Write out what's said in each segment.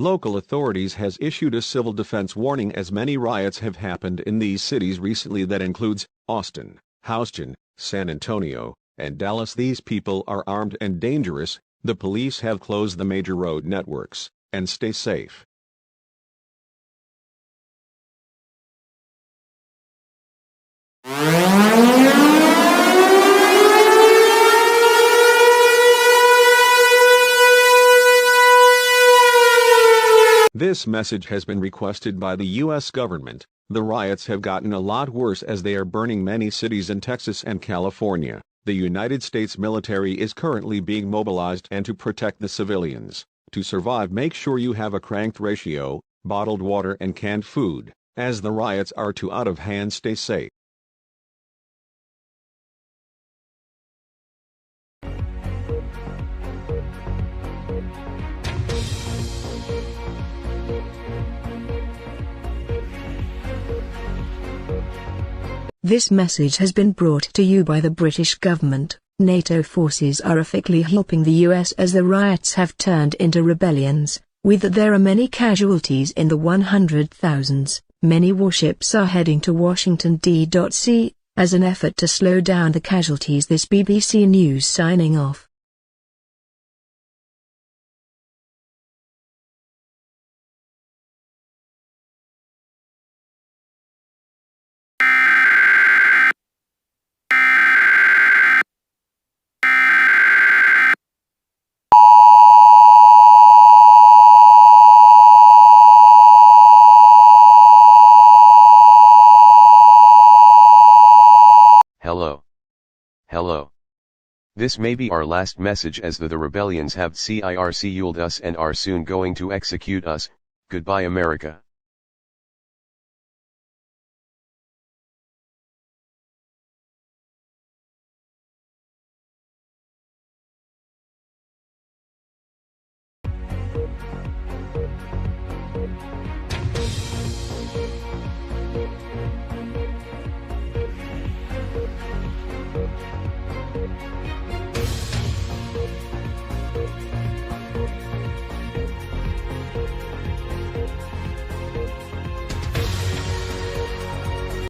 Local authorities has issued a civil defense warning as many riots have happened in these cities recently that includes Austin, Houston, San Antonio, and Dallas. These people are armed and dangerous. The police have closed the major road networks, and stay safe. This message has been requested by the U.S. government. The riots have gotten a lot worse as they are burning many cities in Texas and California. The United States military is currently being mobilized and to protect the civilians. To survive, make sure you have a cranked ratio, bottled water and canned food. As the riots are too out of hand, stay safe. This message has been brought to you by the British government. NATO forces are effectively helping the US as the riots have turned into rebellions. With that, there are many casualties in the 100,000s. Many warships are heading to Washington D.C. as an effort to slow down the casualties. This BBC News signing off. Hello. This may be our last message as the rebellions have circled us and are soon going to execute us. Goodbye, America.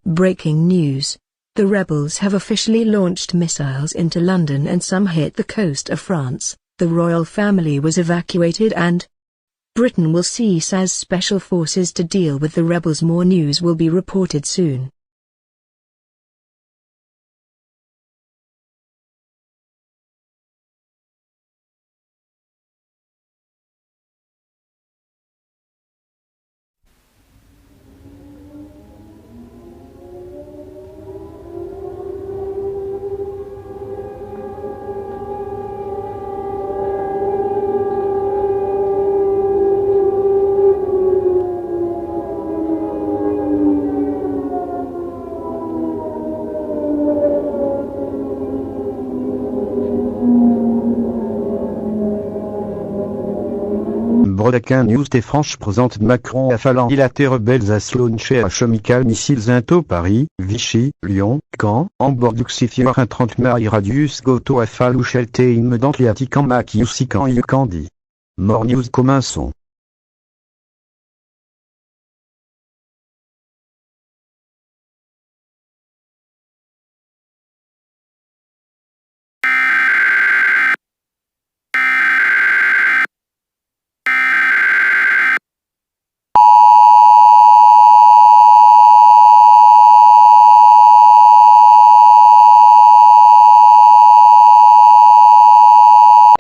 Breaking news. The rebels have officially launched missiles into London and some hit the coast of France. The royal family was evacuated and Britain will cease as special forces to deal with the rebels. More news will be reported soon. Brodaquin News. Franche présente Macron affalant dilaté rebelles à launcher à chemical missiles into Paris, Vichy, Lyon, Caen, Hambourg Luxifier 30 Marie Radius Goto affalou Chelte immedant Liatican Makiusican Yukandi. More News. Commençons.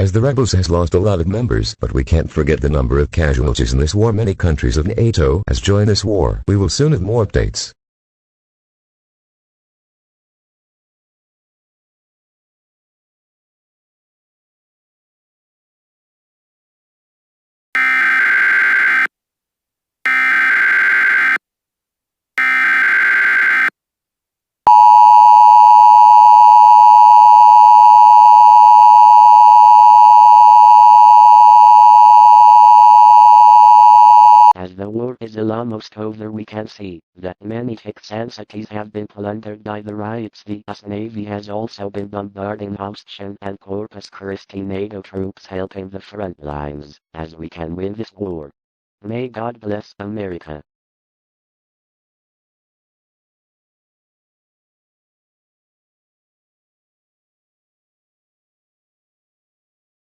As the rebels has lost a lot of members, but we can't forget the number of casualties in this war. Many countries of NATO has joined this war. We will soon have more updates. As the war is almost over, we can see that many Texan cities have been plundered by the riots. The US Navy has also been bombarding Houston and Corpus Christi. NATO troops helping the front lines, as we can win this war. May God bless America.